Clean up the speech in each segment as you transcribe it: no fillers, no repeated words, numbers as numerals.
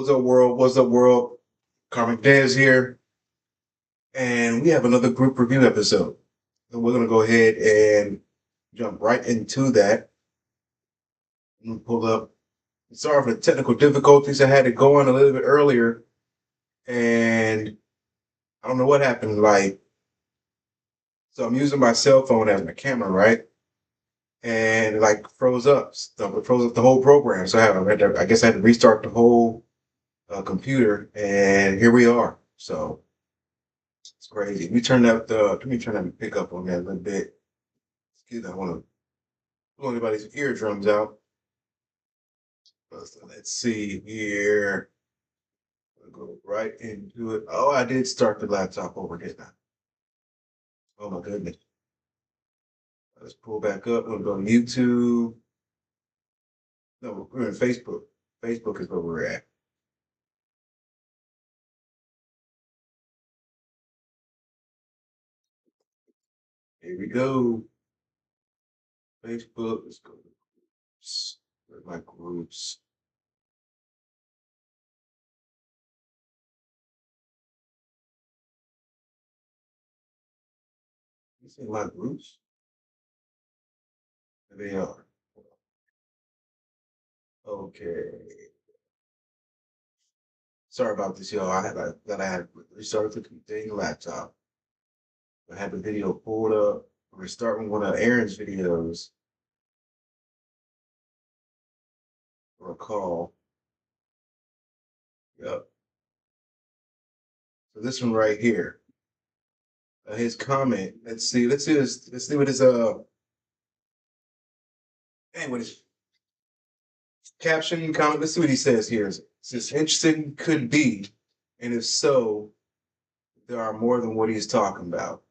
What's up, world? What's up, world? Karmicdez here, and we have another group review episode. And we're going to go ahead and jump right into that. I'm gonna pull up. Sorry for the technical difficulties. I had it going a little bit earlier, and I don't know what happened. So I'm using my cell phone as my camera, right? And it froze up. It froze up the whole program. So I guess I had to restart the whole computer, and here we are. So it's crazy. Let me turn that pickup on that a little bit. Excuse me, I want to blow anybody's eardrums out. So let's see here. I'll go right into it. Oh, I did start the laptop over, didn't I? Oh my goodness. Let's pull back up. We'll go to YouTube. No, we're in Facebook. Facebook is where we're at. Here we go. Facebook. Let's go to groups. Where's my groups? You see my groups? There they are. Okay. Sorry about this, y'all. I had restarted the dang laptop. I had the video pulled up. We're starting one of Aaron's videos. Recall. Yep. So this one right here. His comment. Let's see what his what his caption comment. Let's see what he says here. It says interesting could be, and if so, there are more than what he's talking about.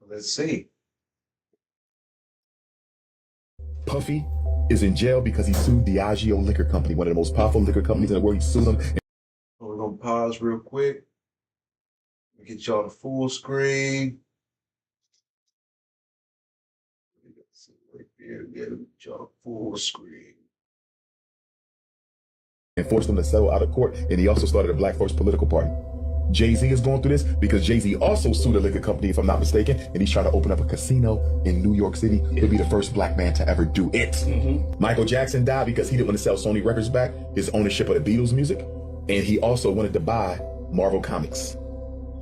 Let's see. Puffy is in jail because he sued Diageo Liquor Company, one of the most powerful liquor companies in the world. He sued them. We're gonna pause real quick. Get y'all the full screen. Right there, get y'all full screen. And forced them to settle out of court. And he also started a Black First political party. Jay-Z is going through this because Jay-Z also sued a liquor company, if I'm not mistaken, and he's trying to open up a casino in New York City. He'll be the first black man to ever do it. Michael Jackson died because he didn't want to sell Sony Records back, his ownership of the Beatles music, and he also wanted to buy Marvel Comics.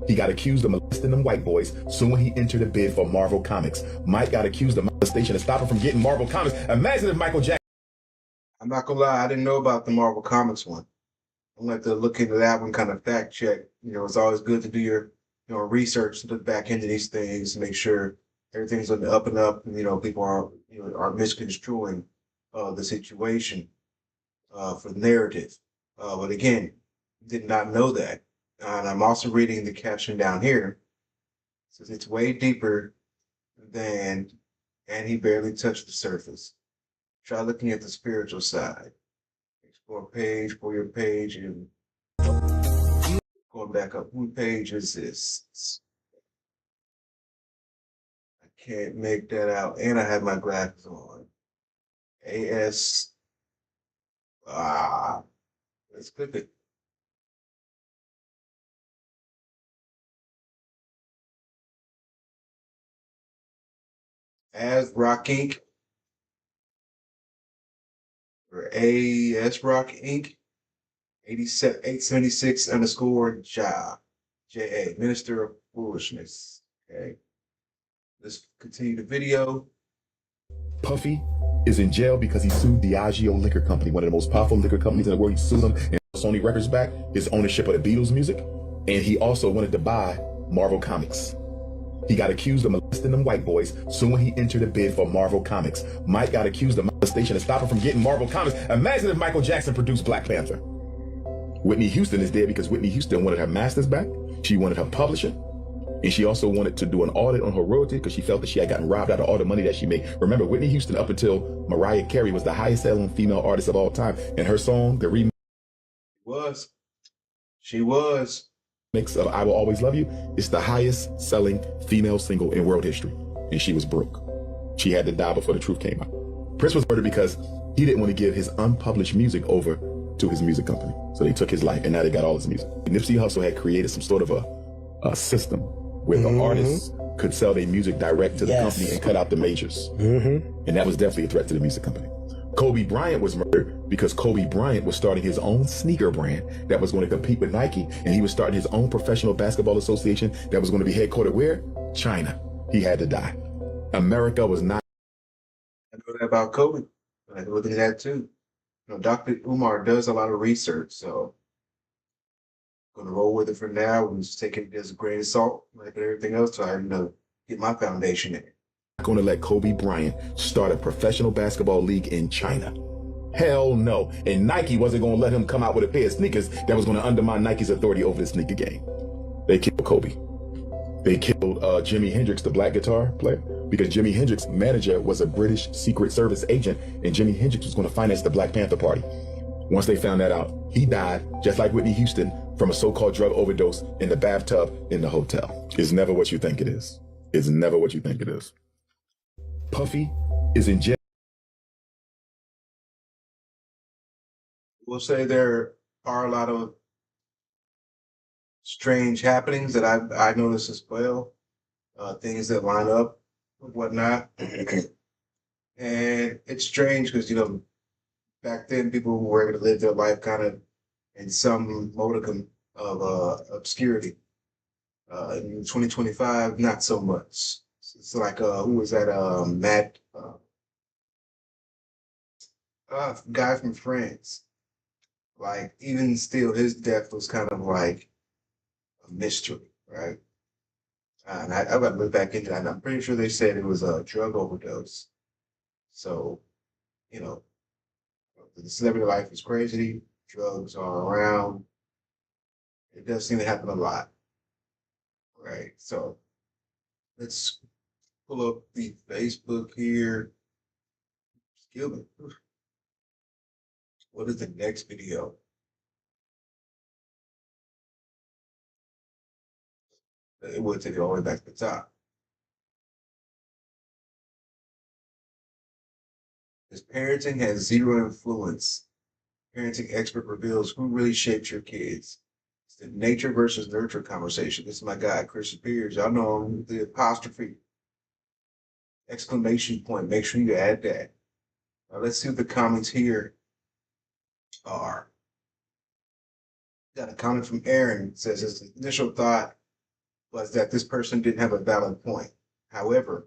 He got accused of molesting them white boys soon when he entered a bid for Marvel Comics. Mike got accused of molestation to stop him from getting Marvel Comics. Imagine if Michael Jackson... I'm not gonna lie, I didn't know about the Marvel Comics one. I'm gonna have to look into that one, kind of fact check. You know, it's always good to do your research, look back into these things, make sure everything's on the up and up, and people are misconstruing the situation for the narrative. But again, did not know that. And I'm also reading the caption down here. It says it's way deeper than, and he barely touched the surface. Try looking at the spiritual side. Explore page for your page, and going back up. Whose page is this? I can't make that out, and I have my glasses on. AS. Let's click it. As Rock Inc. or AS Rock Inc. 876 underscore JA, Minister of Foolishness. Okay. Let's continue the video. Puffy is in jail because he sued Diageo Liquor Company, one of the most powerful liquor companies in the world. He sued them and Sony Records back, his ownership of the Beatles music, and he also wanted to buy Marvel Comics. He got accused of molesting them white boys soon when he entered a bid for Marvel Comics. Mike got accused of molestation to stop him from getting Marvel Comics. Imagine if Michael Jackson produced Black Panther. Whitney Houston is there because Whitney Houston wanted her masters back. She wanted her publishing. And she also wanted to do an audit on her royalty because she felt that she had gotten robbed out of all the money that she made. Remember, Whitney Houston, up until Mariah Carey, was the highest selling female artist of all time. And her song, the remix She was. Of I Will Always Love You, is the highest selling female single in world history. And she was broke. She had to die before the truth came out. Prince was murdered because he didn't want to give his unpublished music over to his music company. So they took his life, and now they got all his music. Nipsey Hussle had created some sort of a system where the artists could sell their music direct to the company and cut out the majors. And that was definitely a threat to the music company. Kobe Bryant was murdered because Kobe Bryant was starting his own sneaker brand that was going to compete with Nike, and he was starting his own professional basketball association that was going to be headquartered where? China. He had to die. America was not. I know that about Kobe. I look at that too. You know, Dr. Umar does a lot of research, so I'm gonna roll with it for now. We're just taking it as a grain of salt, like everything else, so I get my foundation in it. Going to let Kobe Bryant start a professional basketball league in China. Hell no. And Nike wasn't going to let him come out with a pair of sneakers that was going to undermine Nike's authority over the sneaker game. They killed Kobe. They killed Jimi Hendrix, the black guitar player, because Jimi Hendrix's manager was a British Secret Service agent, and Jimi Hendrix was going to finance the Black Panther Party. Once they found that out, he died, just like Whitney Houston, from a so-called drug overdose in the bathtub in the hotel. It's never what you think it is. It's never what you think it is. Puffy is in jail. We'll say there are a lot of strange happenings that I noticed as well, things that line up and whatnot. And it's strange because, back then people were able to live their life kind of in some modicum of obscurity. In 2025, not so much. It's like, who was that? Matt, guy from France. Like, even still, his death was kind of like a mystery, right? And I got to look back into that. And I'm pretty sure they said it was a drug overdose. So, you know, the celebrity life is crazy. Drugs are around. It does seem to happen a lot, right? So let's pull up the Facebook here. Excuse me. What is the next video? It will take it all the way back to the top. This parenting has zero influence. Parenting expert reveals who really shapes your kids. It's the nature versus nurture conversation. This is my guy, Chris Spears. Y'all know him, the apostrophe, exclamation point. Make sure you add that. Now let's see what the comments here are. Got a comment from Aaron. It says his initial thought was that this person didn't have a valid point. However,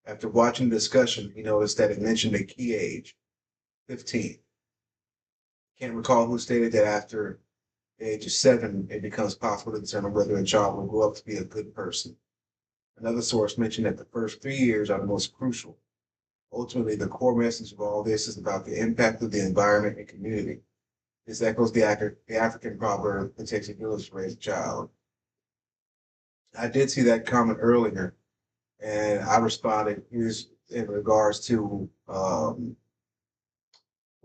after watching the discussion, he noticed that it mentioned a key age, 15. Can't recall who stated that after the age of 7, it becomes possible to determine whether a child will grow up to be a good person. Another source mentioned that the first 3 years are the most crucial. Ultimately, the core message of all this is about the impact of the environment and community. This echoes the African proverb, it takes a village to raise a child. I did see that comment earlier, and I responded in regards to what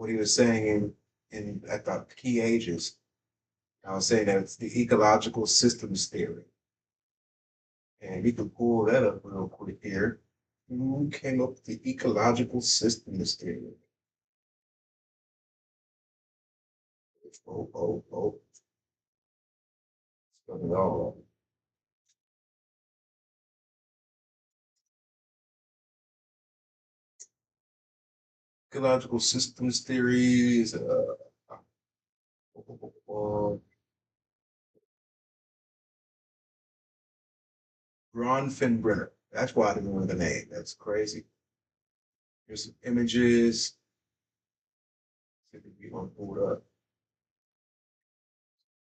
he was saying at the key ages. I was saying that it's the ecological systems theory. And we can pull that up real quick here. Who came up with the ecological systems theory? Oh. Spell it all. Ecological systems theory is Ron Finbrenner. That's why I didn't know the name. That's crazy. Here's some images. See if we want to pull it up.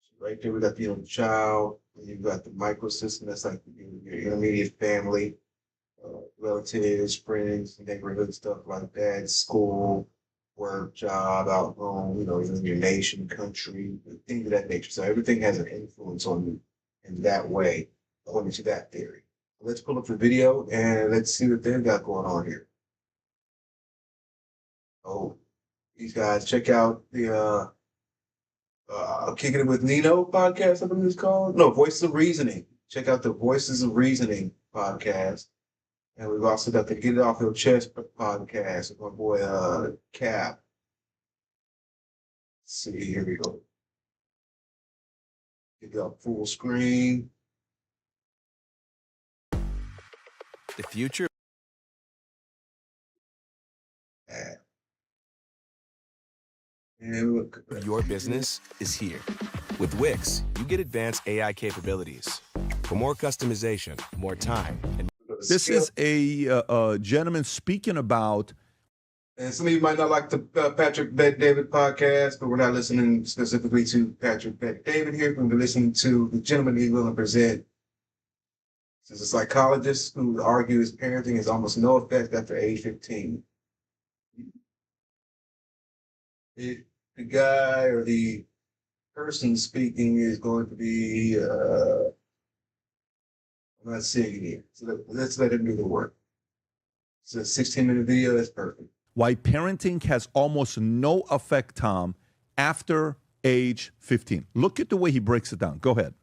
So right there, we got the child. And you've got the microsystem. That's like your intermediate family, relatives, friends, neighborhood, stuff like that. School, work, job, out home. Even your nation, country, things of that nature. So everything has an influence on you in that way, according to that theory. Let's pull up the video and let's see what they've got going on here. Oh, these guys, check out the Kicking It With Nino podcast, I believe it's called. No, Voices of Reasoning. Check out the Voices of Reasoning podcast. And we've also got the Get It Off Your Chest podcast with my boy Cap. see, here we go. Get it up full screen. The future And look, of your business is here. With Wix, you get advanced AI capabilities for more customization, more time, and This is a gentleman speaking about. And some of you might not like the Patrick Bet David podcast, but we're not listening specifically to Patrick Bet David here. We're listening to the gentleman he's going to present. This is a psychologist who argues parenting has almost no effect after age 15. The guy or the person speaking is going to be, I'm not seeing it here. So let's let him do the work. It's a 16-minute video. That's perfect. Why parenting has almost no effect, Tom, after age 15. Look at the way he breaks it down. Go ahead.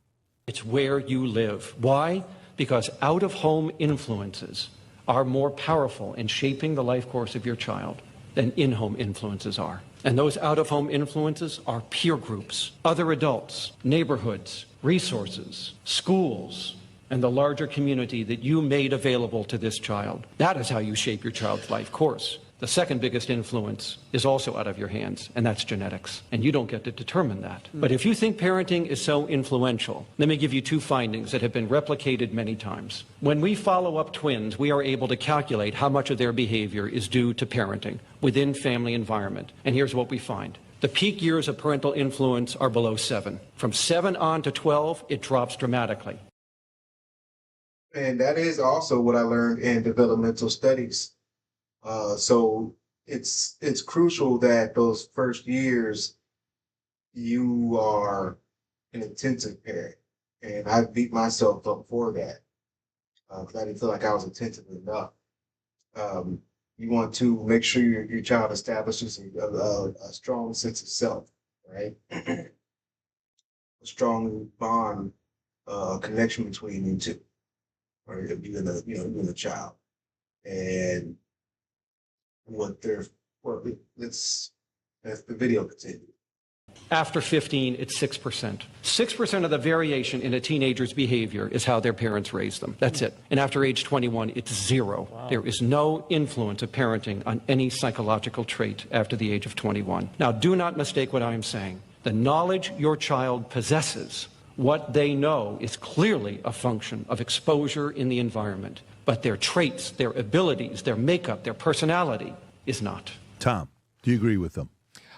It's where you live. Why? Because out-of-home influences are more powerful in shaping the life course of your child than in-home influences are. And those out-of-home influences are peer groups, other adults, neighborhoods, resources, schools, and the larger community that you made available to this child. That is how you shape your child's life course. The second biggest influence is also out of your hands, and that's genetics. And you don't get to determine that. But if you think parenting is so influential, let me give you two findings that have been replicated many times. When we follow up twins, we are able to calculate how much of their behavior is due to parenting within family environment. And here's what we find. The peak years of parental influence are below 7. From 7 on to 12, it drops dramatically. And that is also what I learned in developmental studies. So it's crucial that those first years you are an attentive parent. And I beat myself up for that because I didn't feel like I was attentive enough. You want to make sure your child establishes a strong sense of self, right? A strong bond, connection between you two, or you and the child, and what let's the video continue. After 15, it's 6%. 6% of the variation in a teenager's behavior is how their parents raised them. That's it. And after age 21, it's 0. Wow. There is no influence of parenting on any psychological trait after the age of 21. Now, do not mistake what I am saying. The knowledge your child possesses, what they know, is clearly a function of exposure in the environment. But their traits, their abilities, their makeup, their personality is not. Tom, do you agree with them?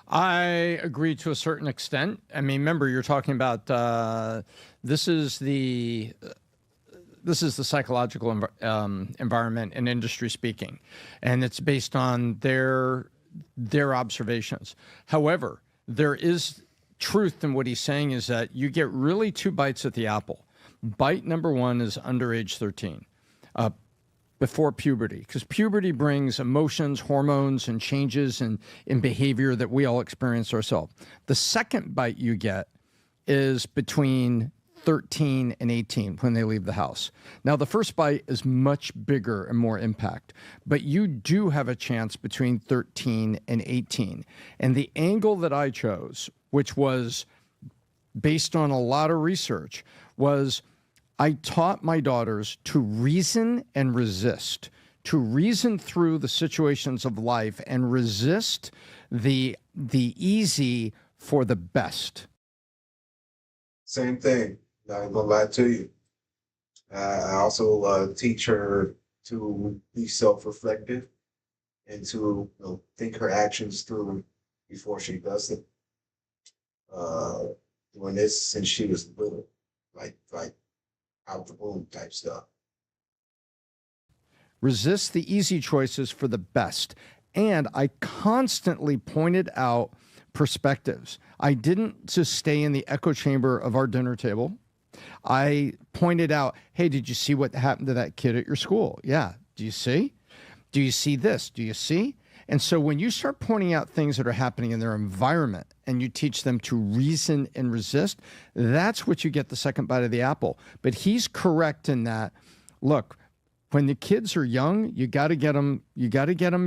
I agree to a certain extent. I mean, remember, you're talking about this is the psychological environment and industry speaking, and it's based on their observations. However, there is truth in what he's saying is that you get really 2 bites at the apple. Bite number 1 is under age 13. Before puberty, because puberty brings emotions, hormones, and changes in behavior that we all experience ourselves. The second bite you get is between 13 and 18 when they leave the house. Now, the first bite is much bigger and more impact, but you do have a chance between 13 and 18. And the angle that I chose, which was based on a lot of research, was I taught my daughters to reason and resist, to reason through the situations of life and resist the easy for the best. Same thing. Not gonna lie to you. I also teach her to be self-reflective and to think her actions through before she does it. Doing this since she was little, like out the womb type stuff. Resist the easy choices for the best. And I constantly pointed out perspectives. I didn't just stay in the echo chamber of our dinner table. I pointed out, hey, did you see what happened to that kid at your school? Yeah. Do you see? Do you see this? Do you see? And so when you start pointing out things that are happening in their environment and you teach them to reason and resist, that's what you get the second bite of the apple. But he's correct in that, look, when the kids are young, you got to get them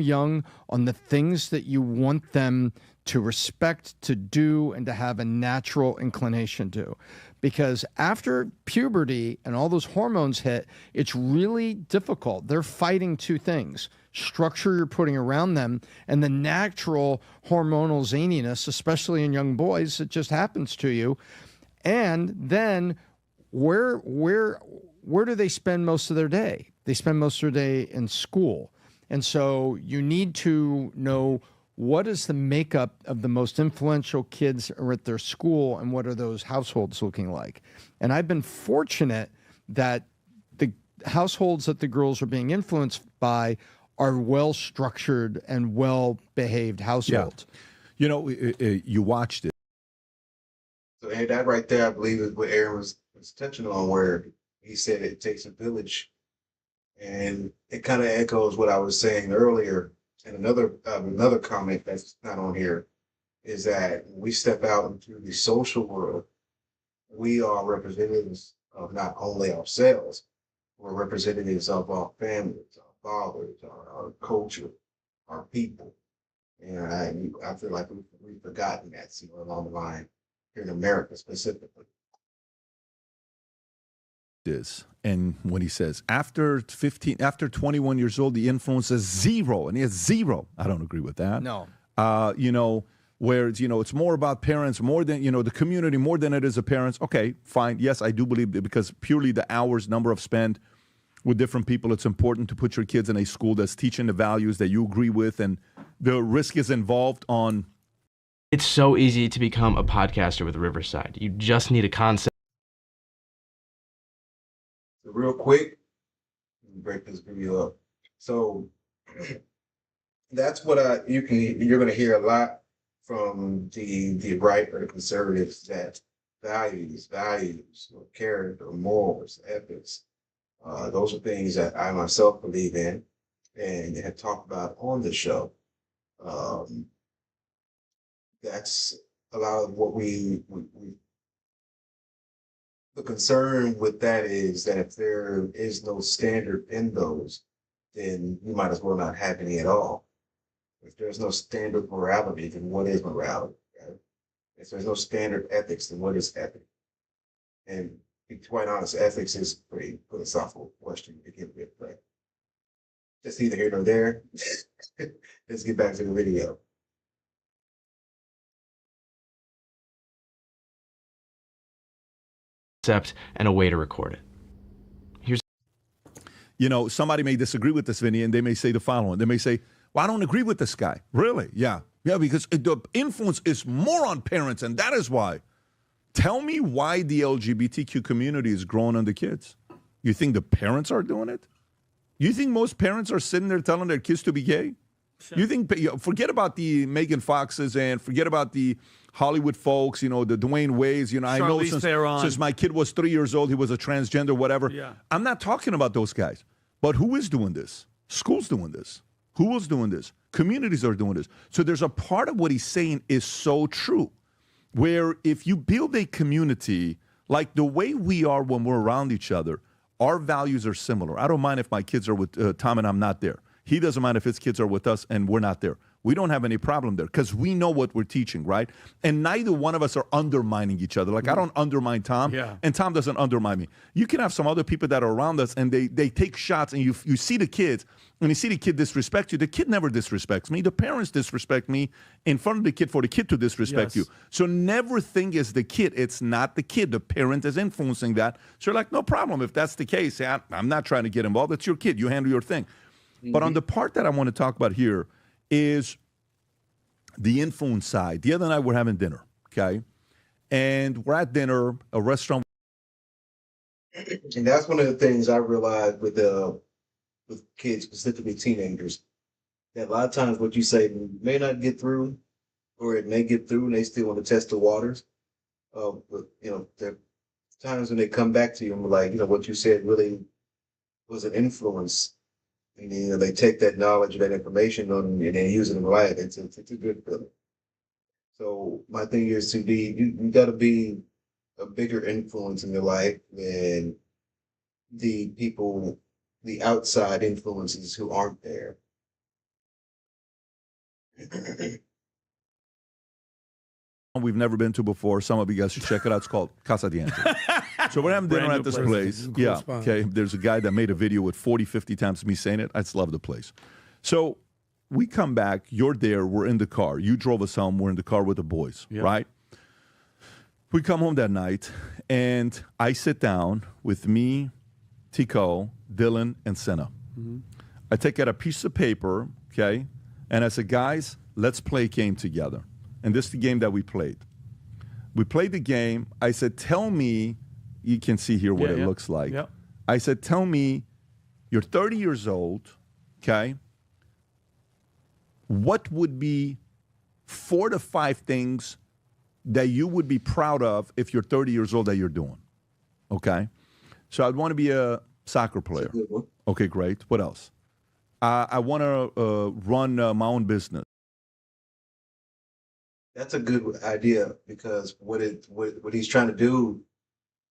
young on the things that you want them to respect, to do, and to have a natural inclination to. Because after puberty and all those hormones hit, it's really difficult. They're fighting two things: structure you're putting around them and the natural hormonal zaniness, especially in young boys. It just happens to you. And then where do they spend most of their day? They spend most of their day in school. And so you need to know, what is the makeup of the most influential kids are at their school, and what are those households looking like? And I've been fortunate that the households that the girls are being influenced by are well-structured and well-behaved households. Yeah. You know, you watched it. So, and that right there, I believe, is what Aaron was touching on, where he said it takes a village. And it kind of echoes what I was saying earlier. And another comment that's not on here is that when we step out into the social world, we are representatives of not only ourselves, we're representatives of our families, our fathers, our culture, our people. And I feel like we've forgotten that somewhere along the line here in America specifically. Is, and when he says after 21 years old, the influence is zero, and he has zero. I don't agree with that. No. You know, where it's, you know, it's more about parents more than, you know, the community more than it is the parents. Okay, fine. Yes, I do believe that, because purely the hours, number of spent with different people, it's important to put your kids in a school that's teaching the values that you agree with, and the risk is involved on. It's so easy to become a podcaster with Riverside. You just need a concept. Real quick, break this video up. So that's what you're going to hear a lot from the right or the conservatives, that values, or character, morals, ethics. Those are things that I myself believe in and have talked about on the show. That's a lot of what we the concern with that is that if there is no standard in those, then you might as well not have any at all. If there's no standard morality, then what is morality? Right? If there's no standard ethics, then what is ethics? And to be quite honest, ethics is a pretty philosophical question to begin with, but just neither here nor there. Let's get back to the video. And a way to record it. You know, somebody may disagree with this video, and they may say the following. They may say, well, I don't agree with this guy. Really? Yeah. Yeah, because the influence is more on parents, and that is why. Tell me why the LGBTQ community is growing on the kids. You think the parents are doing it? You think most parents are sitting there telling their kids to be gay? Sure. You think, forget about the Megan Foxes and forget about the Hollywood folks, you know, the Dwayne Wades, you know, I know since my kid was 3 years old, he was a transgender, whatever. Yeah. I'm not talking about those guys. But who is doing this? School's doing this. Who is doing this? Communities are doing this. So there's a part of what he's saying is so true, where if you build a community like the way we are when we're around each other, our values are similar. I don't mind if my kids are with Tom and I'm not there. He doesn't mind if his kids are with us and we're not there. We don't have any problem there because we know what we're teaching, right? And neither one of us are undermining each other. Like, I don't undermine Tom, and Tom doesn't undermine me. You can have some other people that are around us, and they take shots, and you see the kids, and you see the kid disrespect you. The kid never disrespects me. The parents disrespect me in front of the kid for the kid to disrespect you. So never think it's the kid. It's not the kid. The parent is influencing that. So you're like, no problem. If that's the case, I'm not trying to get involved. It's your kid. You handle your thing. But on the part that I want to talk about here is the influence side. The other night we're having dinner, okay? And we're at dinner, a restaurant. And that's one of the things I realized with kids, specifically teenagers, that a lot of times what you say may not get through, or it may get through and they still want to test the waters. But, you know, there are times when they come back to you and like, you know, what you said really was an influence. And, you know, they take that knowledge, that information on, and they use it in life. It's a good feeling. So my thing is to be, you got to be a bigger influence in your life than the people the outside influences who aren't there. We've never been to before. Some of you guys should check it out. It's called Casa de Angel. So we're having dinner Brand at new this place. place. Cool Yeah. spot. Okay. There's a guy that made a video with 40, 50 times me saying it. I just love the place. So we come back. You're there. We're in the car. You drove us home. We're in the car with the boys, right? We come home that night, and I sit down with me, Tico, Dylan, and Senna. I take out a piece of paper, okay, and I said, guys, let's play a game together. And this is the game that we played. We played the game. I said, tell me, you can see here what it looks like. Yep. I said, tell me, you're 30 years old, okay? What would be 4 to 5 things that you would be proud of if you're 30 years old that you're doing? Okay? So I'd want to be a soccer player. Good one. Okay, great. What else? I want to run my own business. That's a good idea because what he's trying to do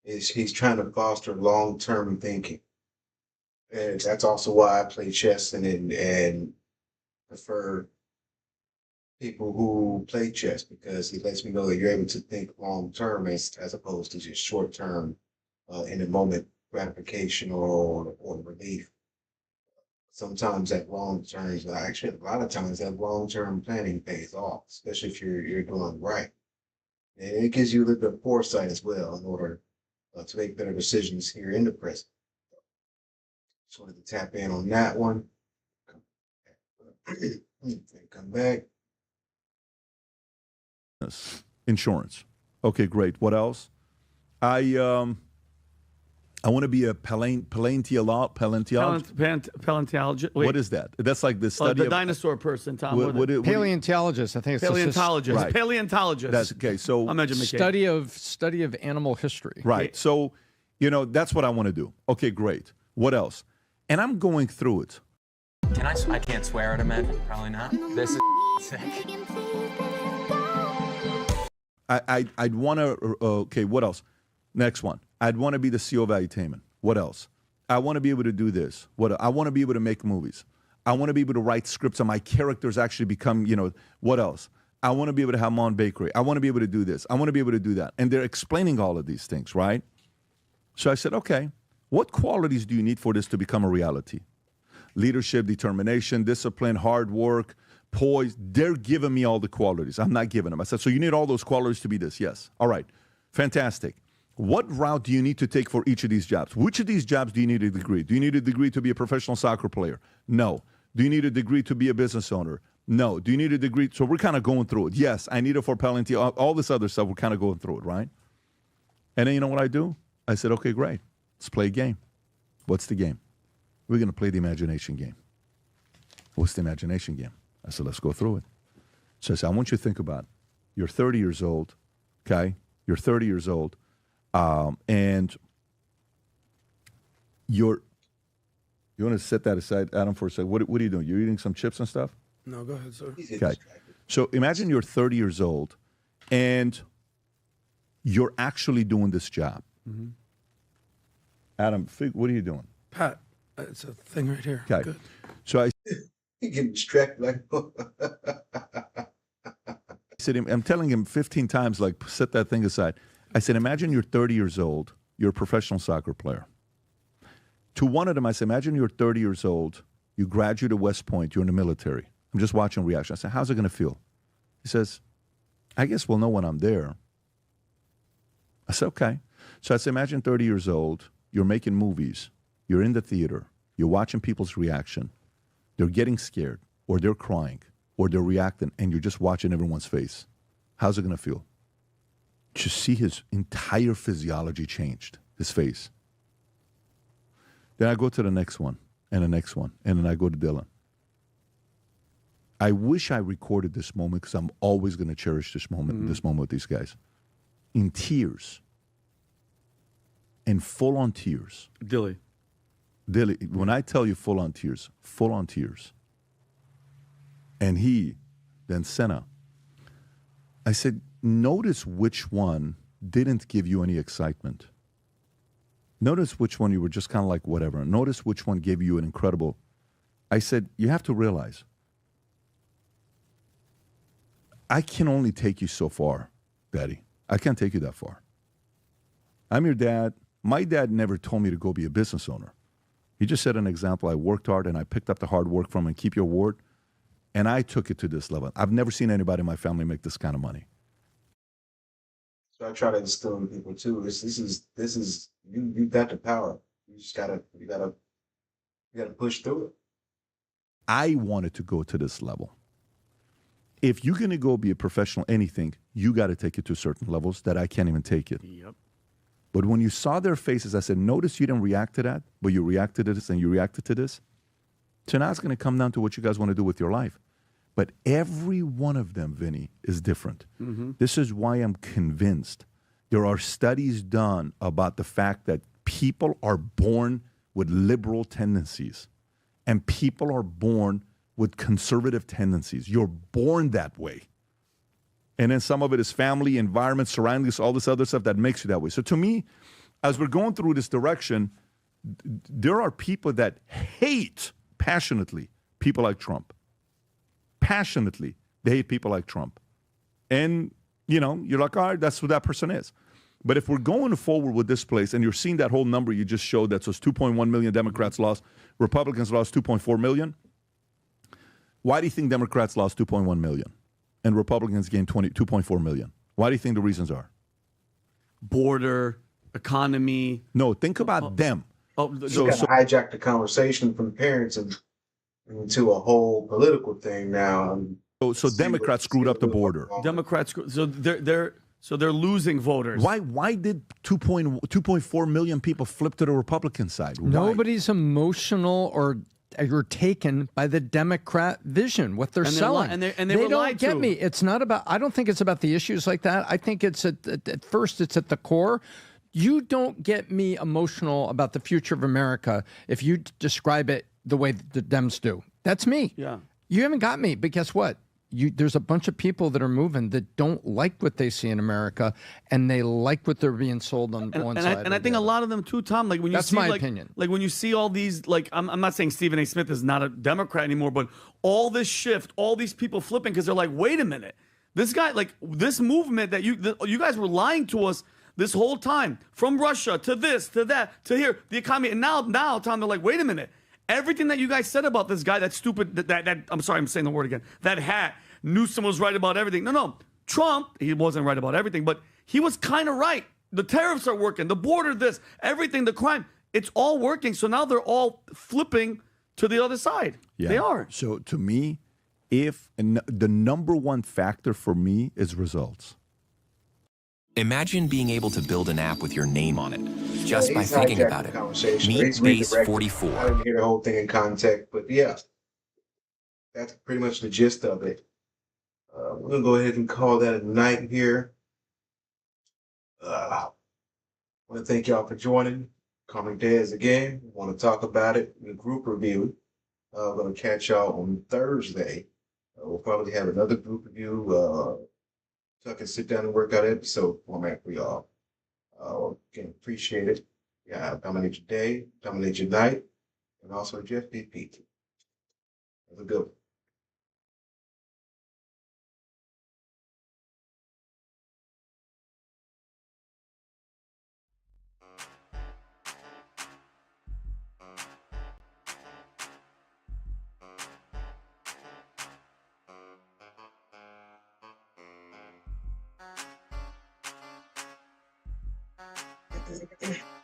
is he's trying to foster long-term thinking. And that's also why I play chess and prefer people who play chess, because he lets me know that you're able to think long-term as opposed to just short-term in the moment gratification or relief. Sometimes that long term, actually a lot of times that long term planning pays off, especially if you're doing right. And it gives you a little bit of foresight as well in order to make better decisions here in the present. Just wanted to tap in on that one. Come back. Insurance. Okay, great. What else? I want to be a paleontologist. Paleontologist. Wait, What is that? That's like the study the of dinosaur person, Tom? what Paleontologist, I think it's Paleontologist. Right. Paleontologist. That's okay. So I'm educated. study of animal history. right. So that's what I want to do. Okay, great. What else? And I'm going through it. Can I can't swear at him, Ed. Probably not. This is sick. I'd want to. Okay, what else? Next one. I'd want to be the CEO of Valuetainment. What else? I want to be able to do this. I want to be able to make movies. I want to be able to write scripts and my characters actually become, what else? I want to be able to have my own bakery. I want to be able to do this. I want to be able to do that. And they're explaining all of these things, right? So I said, okay, what qualities do you need for this to become a reality? Leadership, determination, discipline, hard work, poise. They're giving me all the qualities. I'm not giving them. I said, so you need all those qualities to be this? Yes. All right. Fantastic. What route do you need to take for each of these jobs? Which of these jobs do you need a degree? Do you need a degree to be a professional soccer player? No. Do you need a degree to be a business owner? No. Do you need a degree? So we're kind of going through it. Yes, I need it for paleontology. All this other stuff, we're kind of going through it, right? And then you know what I do? I said, okay, great. Let's play a game. What's the game? We're going to play the imagination game. What's the imagination game? I said, let's go through it. So I said, I want you to think about it. You're 30 years old, okay? You're 30 years old. And you want to set that aside, Adam, for a second. What are you doing? You're eating some chips and stuff? No, go ahead, sir. Okay. So imagine you're 30 years old and you're actually doing this job. Mm-hmm. Adam, what are you doing? Pat, it's a thing right here. Okay. Good. So I He getting distracted like said, I'm telling him 15 times, like, set that thing aside. I said, imagine you're 30 years old, you're a professional soccer player. To one of them, I said, imagine you're 30 years old, you graduate at West Point, you're in the military. I'm just watching reaction. I said, how's it going to feel? He says, I guess we'll know when I'm there. I said, okay. So I said, imagine 30 years old, you're making movies, you're in the theater, you're watching people's reaction. They're getting scared, or they're crying, or they're reacting, and you're just watching everyone's face. How's it going to feel? To see his entire physiology changed, his face. Then I go to the next one, and the next one, and then I go to Dylan. I wish I recorded this moment because I'm always going to cherish this moment, this moment with these guys. In tears, in full-on tears. Dilly. When I tell you full-on tears, full-on tears. And then Senna, I said, notice which one didn't give you any excitement. Notice which one you were just kind of like, whatever. Notice which one gave you an incredible. I said, you have to realize, I can only take you so far, Daddy. I can't take you that far. I'm your dad. My dad never told me to go be a business owner. He just set an example. I worked hard and I picked up the hard work from him and keep your word. And I took it to this level. I've never seen anybody in my family make this kind of money. So I try to instill in people too. This is you got the power. You just gotta push through it. I wanted to go to this level. If you're going to go be a professional anything, you got to take it to certain levels that I can't even take it. Yep. But when you saw their faces, I said, notice you didn't react to that, but you reacted to this and you reacted to this. So now it's going to come down to what you guys want to do with your life. But every one of them, Vinny, is different. Mm-hmm. This is why I'm convinced there are studies done about the fact that people are born with liberal tendencies and people are born with conservative tendencies. You're born that way. And then some of it is family, environment, surroundings, all this other stuff that makes you that way. So to me, as we're going through this direction, there are people that hate passionately people like Trump. Passionately, they hate people like Trump. And, you know, you're like, all right, that's what that person is. But if we're going forward with this place, and you're seeing that whole number you just showed, that says 2.1 million Democrats lost, Republicans lost 2.4 million. Why do you think Democrats lost 2.1 million and Republicans gained 2.4 million? Why do you think the reasons are? Border, economy. No, think about them. So hijack the conversation from parents and into a whole political thing now. So Democrats screwed up the border. Democrats, so they're losing voters. Why did 2.4 million people flip to the Republican side? Why? Nobody's emotional or taken by the Democrat vision, what they're selling. And they don't lied get to. me. It's not about, I don't think it's about the issues like that. I think it's at first, it's at the core. You don't get me emotional about the future of America if you describe it the way the Dems do. That's me. Yeah. You haven't got me, but guess what? There's a bunch of people that are moving that don't like what they see in America, and they like what they're being sold on one side. And I think a lot of them too, Tom. Like when you That's see, my like, opinion. Like when you see all these, like I'm not saying Stephen A. Smith is not a Democrat anymore, but all this shift, all these people flipping because they're like, wait a minute, this guy, like this movement that you guys were lying to us this whole time, from Russia to this to that to here, the economy, and now Tom, they're like, wait a minute, everything that you guys said about this guy, that stupid, that I'm sorry, I'm saying the word again, that hat. Newsom was right about everything. No. Trump, he wasn't right about everything, but he was kind of right. The tariffs are working, the border, this, everything, the crime, it's all working. So now they're all flipping to the other side. Yeah. They are. So to me, the number one factor for me is results. Imagine being able to build an app with your name on it just by thinking about it. Meet Base Base 44. I didn't hear the whole thing in context, but yeah, that's pretty much the gist of it. We're going to go ahead and call that a night here. I want to thank y'all for joining. Karmicdez again. We want to talk about it in the group review. We're going to catch y'all on Thursday. We'll probably have another group review so I can sit down and work out episode format for y'all. Again, appreciate it. Yeah, dominate your day, dominate your night, and also Jeff BP. Have a good one. Thank you.